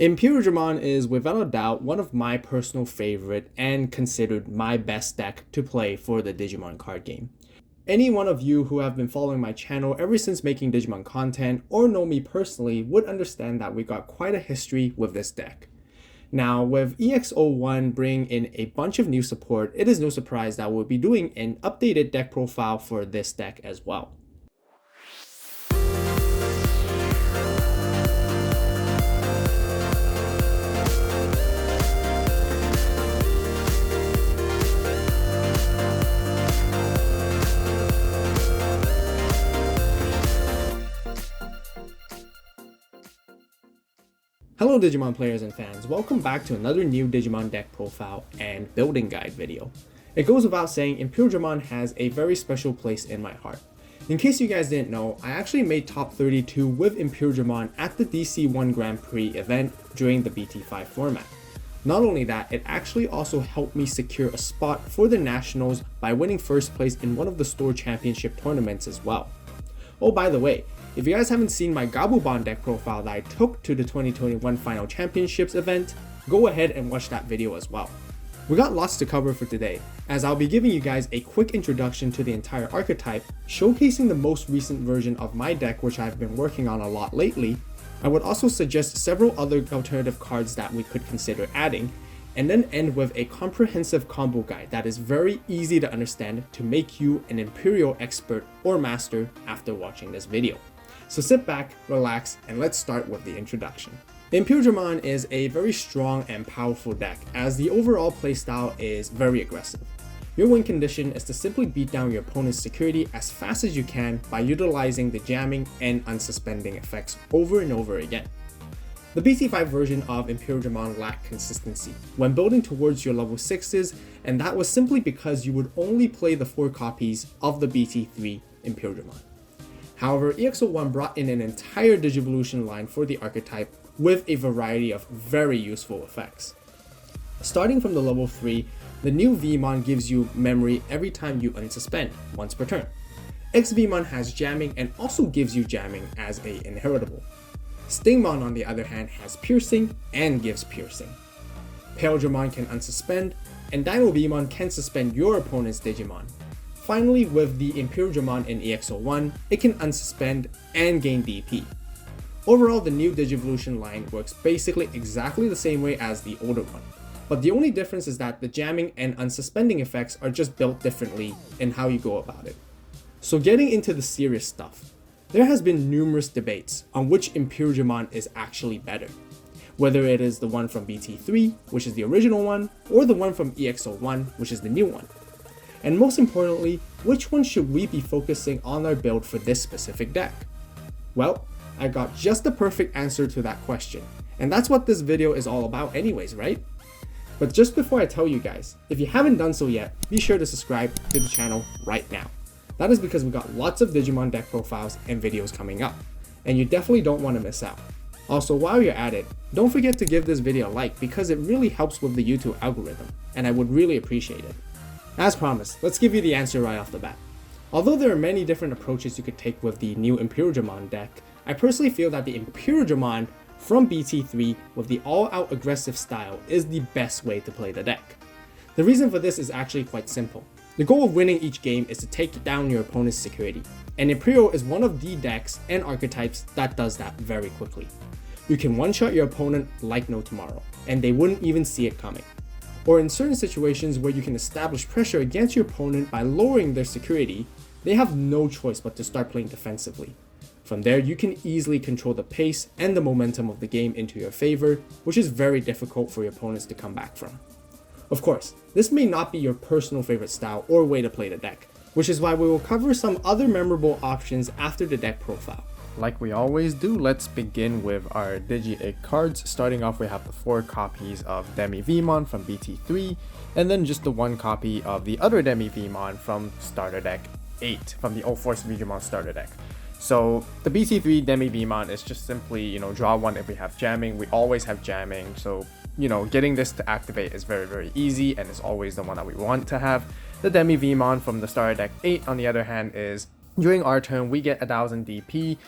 Imperialdramon is without a doubt one of my personal favorite and considered my best deck to play for the Digimon card game. Any one of you who have been following my channel ever since making Digimon content or know me personally would understand that we got quite a history with this deck. Now, with EX01 bringing in a bunch of new support, it is no surprise that we'll be doing an updated deck profile for this deck as well. Hello Digimon players and fans, welcome back to another new Digimon deck profile and building guide video. It goes without saying, Imperialdramon has a very special place in my heart. In case you guys didn't know, I actually made top 32 with Imperialdramon at the DC1 Grand Prix event during the BT5 format. Not only that, it actually also helped me secure a spot for the Nationals by winning first place in one of the store championship tournaments as well. Oh, by the way, if you guys haven't seen my Gabumon deck profile that I took to the 2021 Final Championships event, go ahead and watch that video as well. We got lots to cover for today, as I'll be giving you guys a quick introduction to the entire archetype, showcasing the most recent version of my deck which I've been working on a lot lately. I would also suggest several other alternative cards that we could consider adding, and then end with a comprehensive combo guide that is very easy to understand to make you an Imperial expert or master after watching this video. So sit back, relax, and let's start with the introduction. Imperialdramon is a very strong and powerful deck, as the overall playstyle is very aggressive. Your win condition is to simply beat down your opponent's security as fast as you can by utilizing the jamming and unsuspending effects over and over again. The BT5 version of Imperialdramon lacked consistency when building towards your level 6s, and that was simply because you would only play the 4 copies of the BT3 Imperialdramon. However, EX01 brought in an entire Digivolution line for the archetype with a variety of very useful effects. Starting from the level 3, the new Vmon gives you memory every time you unsuspend, once per turn. X-Vmon has jamming and also gives you jamming as a inheritable. Stingmon on the other hand has piercing and gives piercing. Paledramon can unsuspend, and Dino Vmon can suspend your opponent's Digimon. Finally, with the Imperialdramon in EX01, it can unsuspend and gain DP. Overall, the new Digivolution line works basically exactly the same way as the older one, but the only difference is that the jamming and unsuspending effects are just built differently in how you go about it. So getting into the serious stuff, there has been numerous debates on which Imperialdramon is actually better, whether it is the one from BT3, which is the original one, or the one from EX01, which is the new one. And most importantly, which one should we be focusing on our build for this specific deck? Well, I got just the perfect answer to that question, and that's what this video is all about anyways, right? But just before I tell you guys, if you haven't done so yet, be sure to subscribe to the channel right now. That is because we got lots of Digimon deck profiles and videos coming up, and you definitely don't want to miss out. Also, while you're at it, don't forget to give this video a like because it really helps with the YouTube algorithm, and I would really appreciate it. As promised, let's give you the answer right off the bat. Although there are many different approaches you could take with the new Imperialdramon deck, I personally feel that the Imperialdramon from BT3 with the all-out aggressive style is the best way to play the deck. The reason for this is actually quite simple. The goal of winning each game is to take down your opponent's security, and Imperial is one of the decks and archetypes that does that very quickly. You can one-shot your opponent like no tomorrow, and they wouldn't even see it coming. Or in certain situations where you can establish pressure against your opponent by lowering their security, they have no choice but to start playing defensively. From there, you can easily control the pace and the momentum of the game into your favor, which is very difficult for your opponents to come back from. Of course, this may not be your personal favorite style or way to play the deck, which is why we will cover some other memorable options after the deck profile. Like we always do, let's begin with our Digi-Egg cards. Starting off, we have the 4 copies of Demi Vmon from BT3, and then just the 1 copy of the other Demi Vmon from Starter Deck 8, from the All-Force Digimon Starter Deck. So the BT3 Demi Vmon is just simply, draw 1 if we have jamming. We always have jamming, so, getting this to activate is very, very easy, and is always the one that we want to have. The Demi Vmon from the Starter Deck 8, on the other hand, is During our turn, we get 1000 DP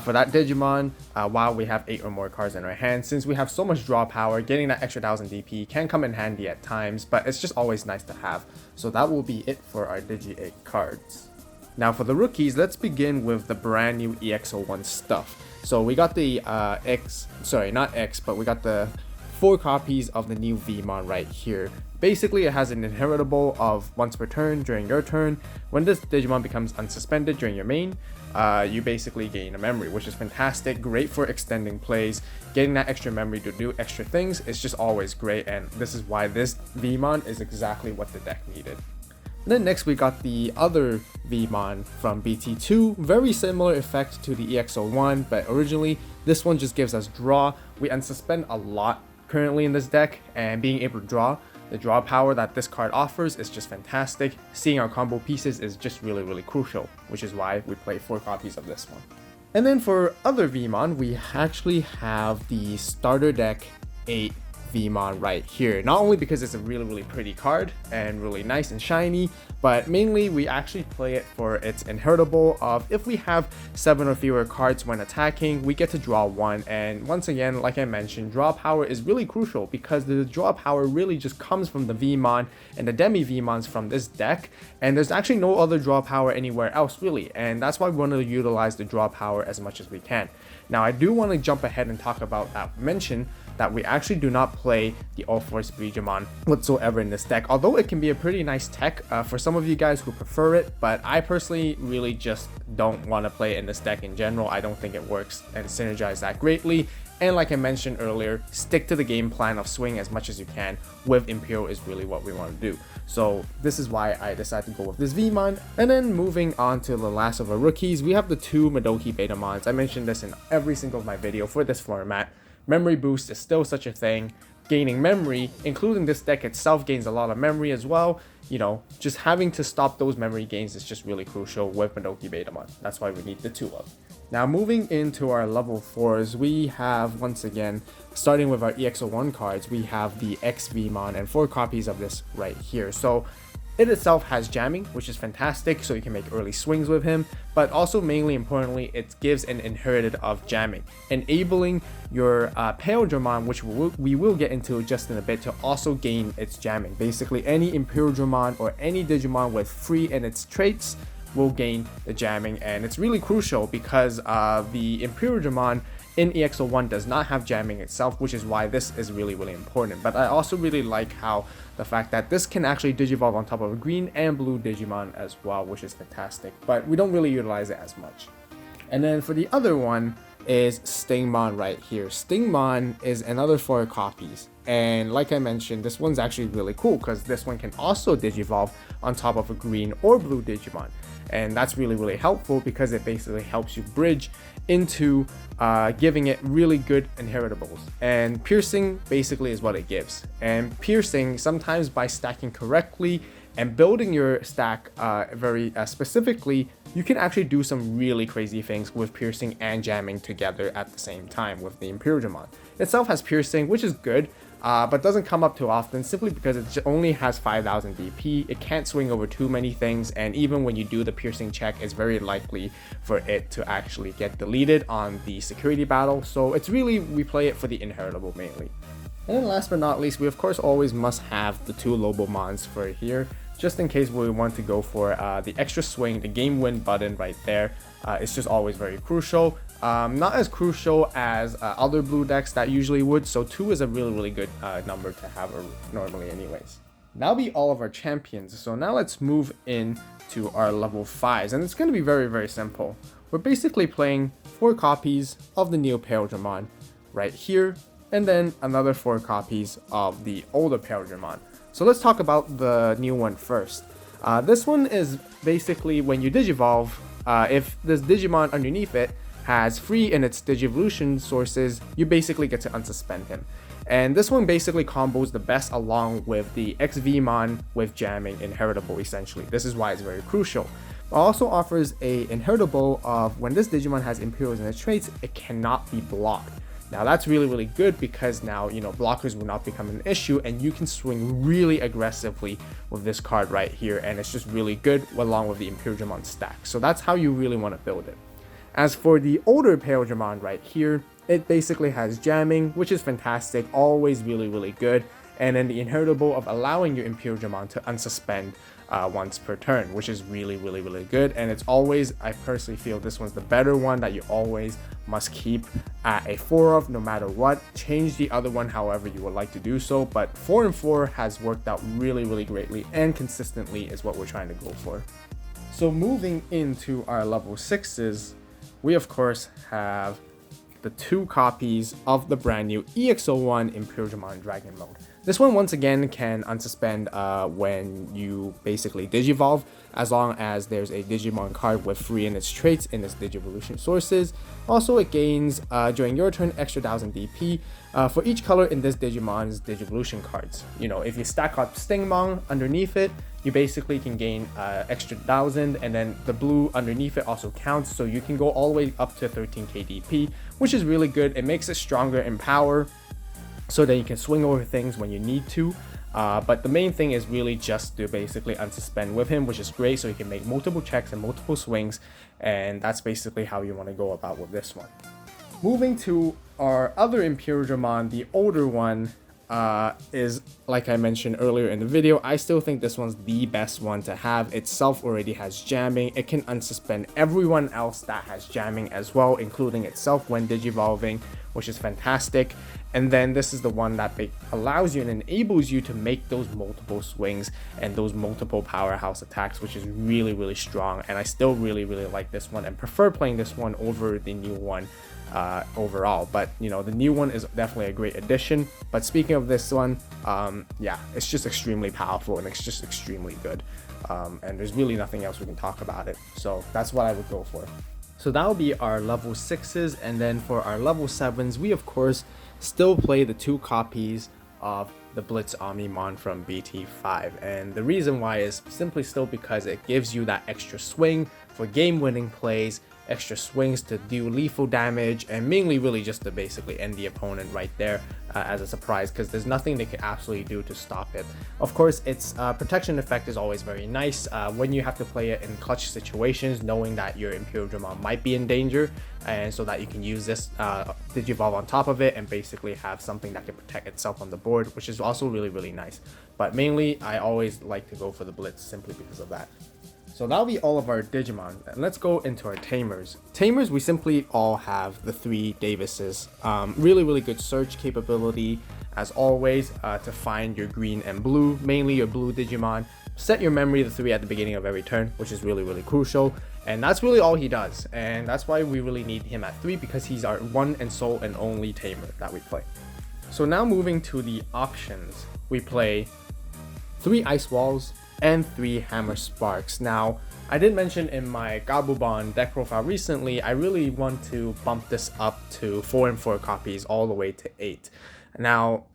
for that Digimon while we have 8 or more cards in our hand. Since we have so much draw power, getting that extra 1000 DP can come in handy at times, but it's just always nice to have. So that will be it for our Digi-8 cards. Now for the rookies, let's begin with the brand new EX01 stuff. So we got the we got the 4 copies of the new Vmon right here. Basically, it has an inheritable of once per turn during your turn. When this Digimon becomes unsuspended during your main, you basically gain a memory, which is fantastic, great for extending plays. Getting that extra memory to do extra things is just always great, and this is why this Vmon is exactly what the deck needed. Then next we got the other Vmon from BT2, very similar effect to the EX01, but originally this one just gives us draw. We unsuspend a lot currently in this deck, and being able to draw, the draw power that this card offers is just fantastic. Seeing our combo pieces is just really crucial, which is why we play 4 copies of this one. And then for other Vmon, we actually have the starter deck 8 Vmon right here. Not only because it's a really pretty card and really nice and shiny, but mainly we actually play it for its inheritable of if we have 7 or fewer cards when attacking, we get to draw 1. And once again, like I mentioned, draw power is really crucial because the draw power really just comes from the Vmon and the Demi Vmons from this deck, and there's actually no other draw power anywhere else really, and that's why we want to utilize the draw power as much as we can. Now I do want to jump ahead and talk about mention that we actually do not play the All-Force Digimon whatsoever in this deck, although it can be a pretty nice tech for some of you guys who prefer it, but I personally really just don't want to play it in this deck in general. I don't think it works and synergize that greatly, and like I mentioned earlier, stick to the game plan of swing as much as you can with Imperial is really what we want to do. So this is why I decided to go with this Vmon. And then moving on to the last of our rookies, we have the 2 Madoki Betamons. I mentioned this in every single of my video for this format. Memory boost is still such a thing. Gaining memory, including this deck itself, gains a lot of memory as well. You know, just having to stop those memory gains is just really crucial with Madoki Betamon. That's why we need the 2 of. Now moving into our level 4s, we have once again, starting with our EX01 cards, we have the X Vmon and 4 copies of this right here. So it itself has jamming, which is fantastic, so you can make early swings with him, but also mainly importantly, it gives an inherited of jamming, enabling your Imperialdramon, which we will get into just in a bit, to also gain its jamming. Basically, any Imperialdramon or any Digimon with free in its traits will gain the jamming, and it's really crucial because the Imperialdramon in EX01 does not have jamming itself, which is why this is really important. But I also really like how the fact that this can actually digivolve on top of a green and blue Digimon as well, which is fantastic, but we don't really utilize it as much. And then for the other one is Stingmon right here. Stingmon is another 4 copies, and like I mentioned, this one's actually really cool because this one can also digivolve on top of a green or blue Digimon, and that's really helpful because it basically helps you bridge into giving it really good inheritables, and piercing basically is what it gives. And piercing, sometimes by stacking correctly and building your stack very specifically, you can actually do some really crazy things with piercing and jamming together at the same time with the Imperialdramon. Itself has piercing, which is good, but doesn't come up too often simply because it only has 5000 DP. It can't swing over too many things, and even when you do the piercing check, it's very likely for it to actually get deleted on the security battle. So it's really, we play it for the inheritable mainly. And then last but not least, we of course always must have the 2 Lobomons for here, just in case we want to go for the extra swing, the game win button right there. It's just always very crucial. Not as crucial as other blue decks that usually would, so 2 is a really good number to have normally anyways. That'll be all of our champions, so now let's move in to our level 5s, and it's going to be very simple. We're basically playing 4 copies of the new Imperialdramon right here, and then another 4 copies of the older Imperialdramon. So let's talk about the new one first. This one is basically when you digivolve, if this Digimon underneath it has free in its Digivolution sources, you basically get to unsuspend him. And this one basically combos the best along with the X Vmon with jamming inheritable essentially. This is why it's very crucial. It also offers a inheritable of when this Digimon has Imperials in its traits, it cannot be blocked. Now that's really good because now, you know, blockers will not become an issue and you can swing really aggressively with this card right here, and it's just really good along with the Imperialdramon stack. So that's how you really want to build it. As for the older Imperialdramon right here, it basically has jamming, which is fantastic, always really good, and then the inheritable of allowing your Imperialdramon to unsuspend once per turn, which is really good. And it's always, I personally feel this one's the better one that you always must keep at a 4 of no matter what. Change the other one however you would like to do so, but 4 and 4 has worked out really greatly and consistently is what we're trying to go for. So moving into our level 6s, we of course have the 2 copies of the brand new EX01 Imperialdramon Dragon Mode. This one once again can unsuspend when you basically digivolve, as long as there's a Digimon card with free in its traits in its Digivolution sources. Also, it gains during your turn extra 1000 DP for each color in this Digimon's Digivolution cards. You know, if you stack up Stingmon underneath it, you basically can gain extra 1000, and then the blue underneath it also counts, so you can go all the way up to 13k DP, which is really good. It makes it stronger in power, so that you can swing over things when you need to. But the main thing is really just to basically unsuspend with him, which is great, so you can make multiple checks and multiple swings, and that's basically how you want to go about with this one. Moving to our other Imperialdramon, the older one, is, like I mentioned earlier in the video, I still think this one's the best one to have. Itself already has jamming. It can unsuspend everyone else that has jamming as well, including itself when digivolving, which is fantastic. And then this is the one that allows you and enables you to make those multiple swings and those multiple powerhouse attacks, which is really strong. And I still really like this one and prefer playing this one over the new one overall. But you know, the new one is definitely a great addition. But speaking of this one, yeah, it's just extremely powerful and it's just extremely good. And there's really nothing else we can talk about it. So that's what I would go for. So that'll be our level 6s, and then for our level 7s, we of course still play the 2 copies of the Blitz Omnimon from BT5, and the reason why is simply still because it gives you that extra swing for game-winning plays, extra swings to do lethal damage, and mainly really just to basically end the opponent right there as a surprise, because there's nothing they can absolutely do to stop it. Of course, its protection effect is always very nice when you have to play it in clutch situations, knowing that your Imperialdramon might be in danger, and so that you can use this Digivolve on top of it and basically have something that can protect itself on the board, which is also really nice. But mainly, I always like to go for the Blitz simply because of that. So that'll be all of our Digimon, and let's go into our Tamers. Tamers, we simply all have the 3 Davises. Really good search capability, as always, to find your green and blue, mainly your blue Digimon. Set your memory the 3 at the beginning of every turn, which is really crucial, and that's really all he does, and that's why we really need him at 3, because he's our one and sole and only Tamer that we play. So now moving to the options, we play 3 Ice Walls and 3 Hammer Sparks. Now, I did mention in my Gabubon deck profile recently, I really want to bump this up to 4 and 4 copies all the way to 8. Now,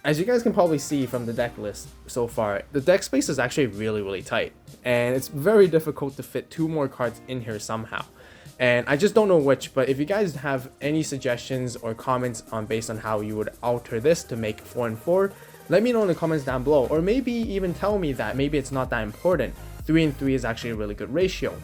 as you guys can probably see from the deck list so far, the deck space is actually really tight, and it's very difficult to fit 2 more cards in here somehow. And I just don't know which, but if you guys have any suggestions or comments on based on how you would alter this to make 4 and 4, let me know in the comments down below, or maybe even tell me that maybe it's not that important. 3 and 3 is actually a really good ratio.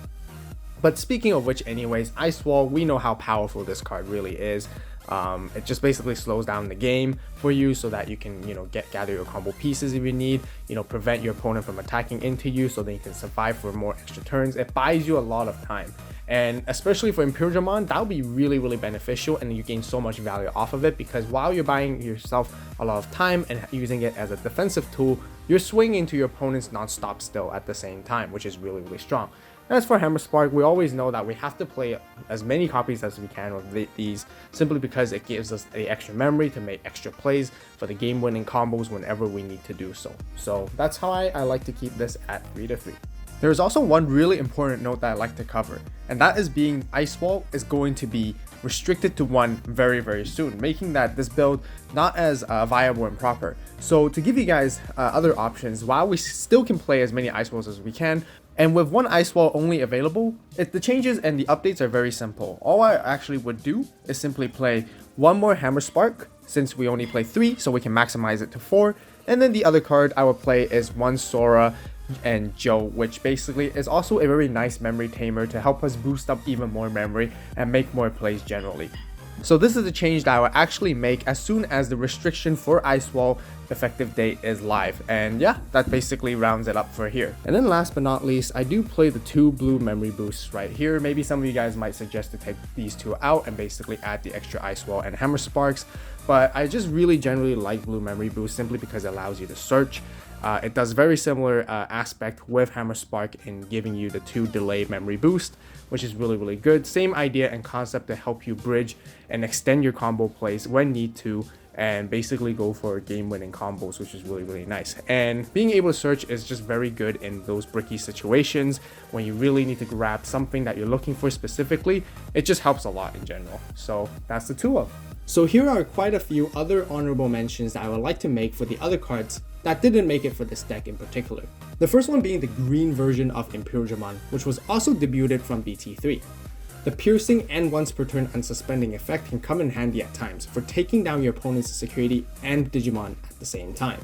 But speaking of which, anyways, Ice Wall, we know how powerful this card really is. It just basically slows down the game for you so that you can, you know, gather your combo pieces if you need, you know, prevent your opponent from attacking into you so that you can survive for more extra turns. It buys you a lot of time. And especially for Imperialdramon, that would be really beneficial, and you gain so much value off of it, because while you're buying yourself a lot of time and using it as a defensive tool, you're swinging into your opponent's non-stop still at the same time, which is really strong. As for Hammer Spark, we always know that we have to play as many copies as we can with these, simply because it gives us the extra memory to make extra plays for the game-winning combos whenever we need to do so. So that's how I like to keep this at 3 to 3. There is also one really important note that I like to cover, and that is being Ice Wall is going to be restricted to 1 very soon, making that this build not as viable and proper. So to give you guys other options, while we still can play as many Ice Walls as we can, and with 1 Ice Wall only available, the changes and the updates are very simple. All I actually would do is simply play one more Hammer Spark, since we only play 3, so we can maximize it to 4, and then the other card I will play is one Sora and Joe, which basically is also a very nice memory tamer to help us boost up even more memory and make more plays generally. So this is a change that I will actually make as soon as the restriction for Ice Wall effective date is live. And yeah, that basically rounds it up for here. And then last but not least, I do play the 2 blue memory boosts right here. Maybe some of you guys might suggest to take these 2 out and basically add the extra Ice Wall and Hammer Sparks. But I just really generally like blue memory boost simply because it allows you to search. It does very similar aspect with Hammer Spark in giving you the 2 delay memory boost, which is really good. Same idea and concept to help you bridge and extend your combo plays when need to, and basically go for game-winning combos, which is really nice. And being able to search is just very good in those bricky situations when you really need to grab something that you're looking for specifically. It just helps a lot in general. So that's the 2 of. So here are quite a few other honorable mentions that I would like to make for the other cards that didn't make it for this deck in particular. The first one being the green version of Imperialdramon, which was also debuted from BT3. The piercing and once per turn unsuspending effect can come in handy at times for taking down your opponent's security and Digimon at the same time.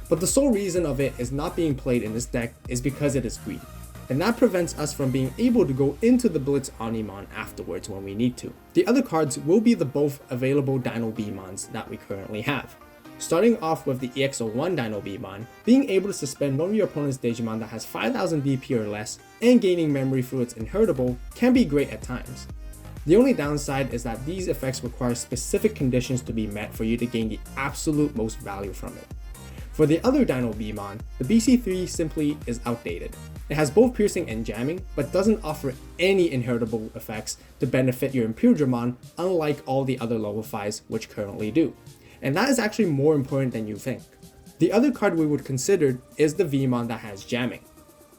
But the sole reason of it is not being played in this deck is because it is green, and that prevents us from being able to go into the Blitz Omnimon afterwards when we need to. The other cards will be the both available Dino Beamons that we currently have. Starting off with the EX01 Dino Beamon, being able to suspend one of your opponent's Digimon that has 5000 BP or less and gaining memory through its inheritable can be great at times. The only downside is that these effects require specific conditions to be met for you to gain the absolute most value from it. For the other Dino Beamon, the BC3 simply is outdated. It has both piercing and jamming, but doesn't offer any inheritable effects to benefit your Imperialdramon, unlike all the other level 5s which currently do. And that is actually more important than you think. The other card we would consider is the Vmon that has jamming.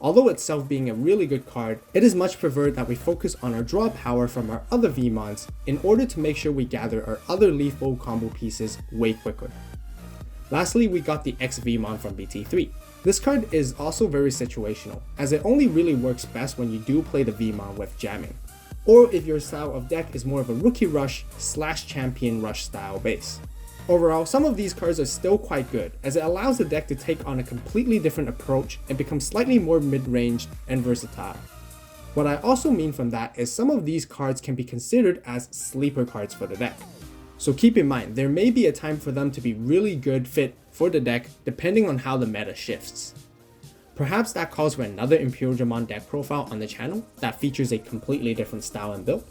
Although itself being a really good card, it is much preferred that we focus on our draw power from our other Vmons in order to make sure we gather our other lethal combo pieces way quicker. Lastly, we got the X Vmon from BT3. This card is also very situational, as it only really works best when you do play the Vmon with jamming, or if your style of deck is more of a rookie rush / champion rush style base. Overall, some of these cards are still quite good, as it allows the deck to take on a completely different approach and become slightly more mid-range and versatile. What I also mean from that is some of these cards can be considered as sleeper cards for the deck. So keep in mind, there may be a time for them to be really good fit for the deck depending on how the meta shifts. Perhaps that calls for another Imperialdramon deck profile on the channel that features a completely different style and build.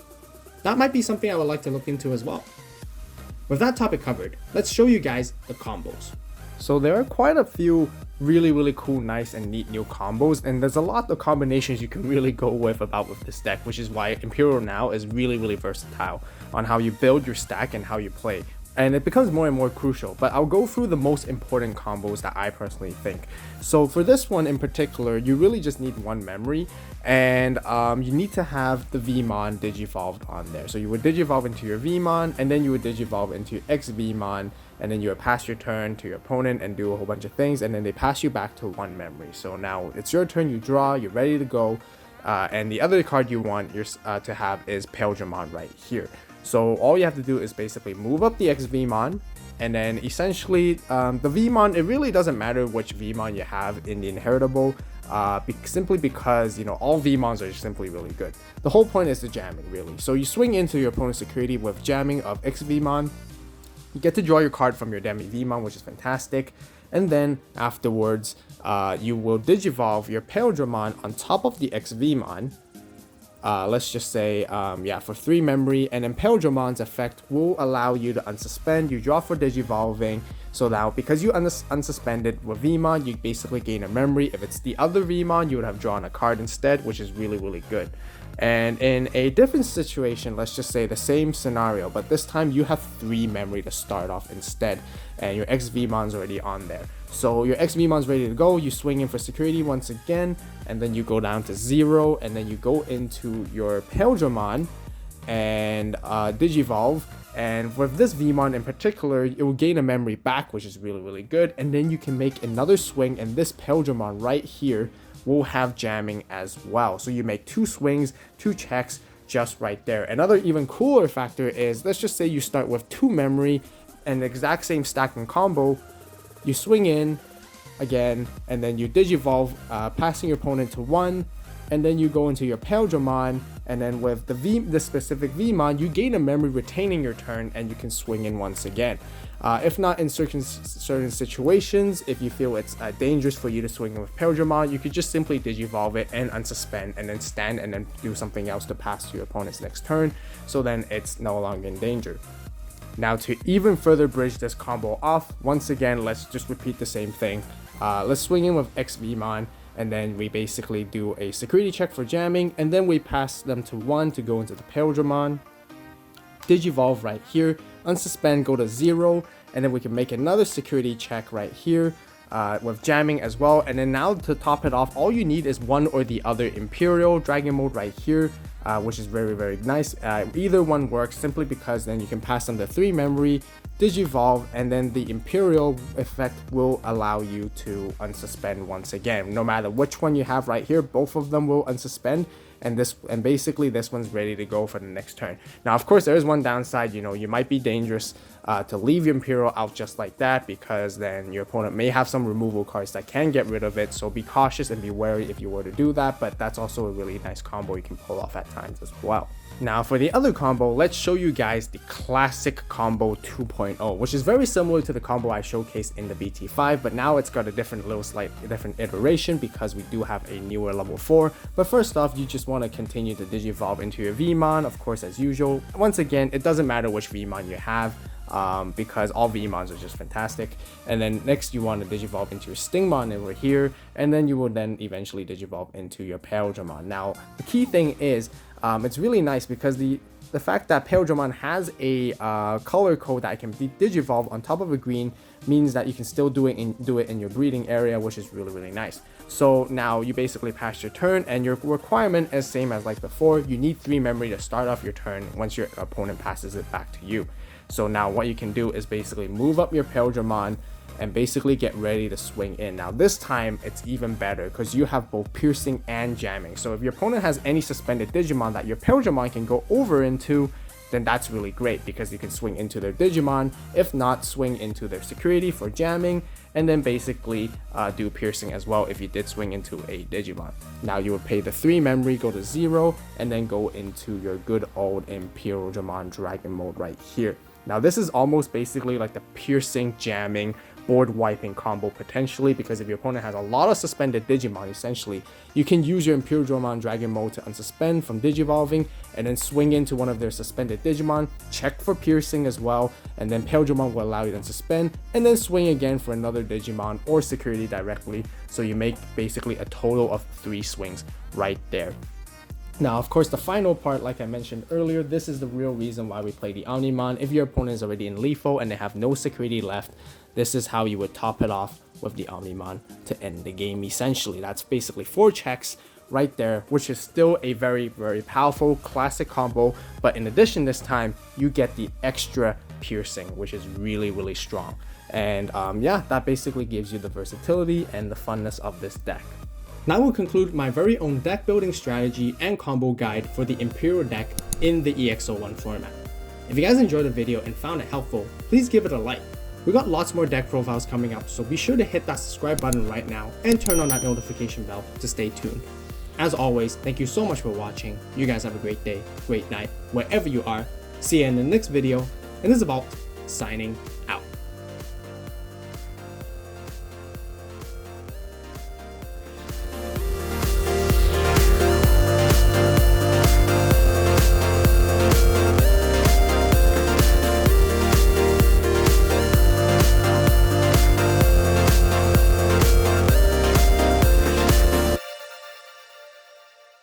That might be something I would like to look into as well. With that topic covered, let's show you guys the combos. So there are quite a few really cool, nice and neat new combos, and there's a lot of combinations you can really go with this deck, which is why Imperial now is really versatile on how you build your stack and how you play. And it becomes more and more crucial, but I'll go through the most important combos that I personally think. So for this one in particular, you really just need one memory, and you need to have the Vmon Digivolved on there. So you would Digivolve into your Vmon, and then you would Digivolve into your X Vmon, and then you would pass your turn to your opponent and do a whole bunch of things, and then they pass you back to one memory. So now it's your turn, you draw, you're ready to go, and the other card you want to have is Imperialdramon right here. So all you have to do is basically move up the X Vmon, and then essentially the Vmon, it really doesn't matter which Vmon you have in the inheritable, simply because, you know, all Vmons are simply really good. The whole point is the jamming, really. So you swing into your opponent's security with jamming of X Vmon, you get to draw your card from your Demi Vmon, which is fantastic, and then afterwards you will Digivolve your Imperialdramon on top of the X Vmon. Let's just say, for 3 memory, and Imperialdramon's effect will allow you to unsuspend, you draw for Digivolving, so now because you unsuspended with Vmon, you basically gain a memory. If it's the other Vmon, you would have drawn a card instead, which is really good. And in a different situation, let's just say the same scenario, but this time you have 3 memory to start off instead, and your X Vmon's already on there. So your X Vmon's ready to go, you swing in for security once again, and then you go down to 0, and then you go into your Imperialdramon and Digivolve, and with this Vmon in particular, it will gain a memory back, which is really good, and then you can make another swing, and this Imperialdramon right here will have jamming as well. So you make 2 swings, 2 checks just right there. Another even cooler factor is, let's just say you start with 2 memory and the exact same stack and combo. You swing in again, and then you Digivolve, passing your opponent to 1, and then you go into your Imperialdramon, and then with the specific Vmon, you gain a memory retaining your turn, and you can swing in once again. If not in certain situations, if you feel it's dangerous for you to swing in with Imperialdramon, you could just simply Digivolve it and unsuspend, and then stand and then do something else to pass to your opponent's next turn, so then it's no longer in danger. Now, to even further bridge this combo off, once again, let's just repeat the same thing. Let's swing in with XVmon, and then we basically do a security check for jamming, and then we pass them to 1 to go into the Imperialdramon, Digivolve right here, unsuspend, go to 0, and then we can make another security check right here with jamming as well. And then now to top it off, all you need is one or the other Imperial Dragon mode right here, which is very, very nice. Either one works, simply because then you can pass them the 3 memory, Digivolve, and then the Imperial effect will allow you to unsuspend once again. No matter which one you have right here, both of them will unsuspend, and basically this one's ready to go for the next turn. Now, of course, there is one downside. You know, you might be dangerous to leave your Imperial out just like that, because then your opponent may have some removal cards that can get rid of it. So be cautious and be wary if you were to do that, but that's also a really nice combo you can pull off at times as well. Now, for the other combo, let's show you guys the classic combo 2.0, which is very similar to the combo I showcased in the BT5, but now it's got a slight different iteration because we do have a newer level 4. But first off, you just want to continue to Digivolve into your Vmon, of course, as usual. Once again, it doesn't matter which Vmon you have, because all Vmons are just fantastic. And then next you want to Digivolve into your Stingmon over here, and then you will then eventually Digivolve into your Imperialdramon. Now, the key thing is, it's really nice because the fact that Imperialdramon has a color code that can be Digivolve on top of a green means that you can still do it in your breeding area, which is really, really nice. So now you basically pass your turn, and your requirement is same as like before. You need 3 memory to start off your turn once your opponent passes it back to you. So now what you can do is basically move up your Imperialdramon and basically get ready to swing in. Now this time it's even better because you have both piercing and jamming. So if your opponent has any suspended Digimon that your Imperialdramon can go over into, then that's really great because you can swing into their Digimon. If not, swing into their security for jamming, and then basically do piercing as well if you did swing into a Digimon. Now you would pay the 3 memory, go to 0, and then go into your good old Imperialdramon Dragon mode right here. Now this is almost basically like the piercing, jamming, board wiping combo potentially, because if your opponent has a lot of suspended Digimon, essentially you can use your Imperialdramon Dragon mode to unsuspend from Digivolving, and then swing into one of their suspended Digimon, check for piercing as well, and then Imperialdramon will allow you to unsuspend, and then swing again for another Digimon or security directly. So you make basically a total of 3 swings right there. Now, of course, the final part, like I mentioned earlier, this is the real reason why we play the Omnimon. If your opponent is already in Lethal and they have no security left, this is how you would top it off with the Omnimon to end the game, essentially. That's basically 4 checks right there, which is still a very, very powerful classic combo. But in addition, this time, you get the extra piercing, which is really, really strong. And yeah, that basically gives you the versatility and the funness of this deck. Now we'll conclude my very own deck building strategy and combo guide for the Imperial deck in the EX01 format. If you guys enjoyed the video and found it helpful, please give it a like. We got lots more deck profiles coming up, so be sure to hit that subscribe button right now and turn on that notification bell to stay tuned. As always, thank you so much for watching. You guys have a great day, great night, wherever you are. See you in the next video, and this is AVAULT signing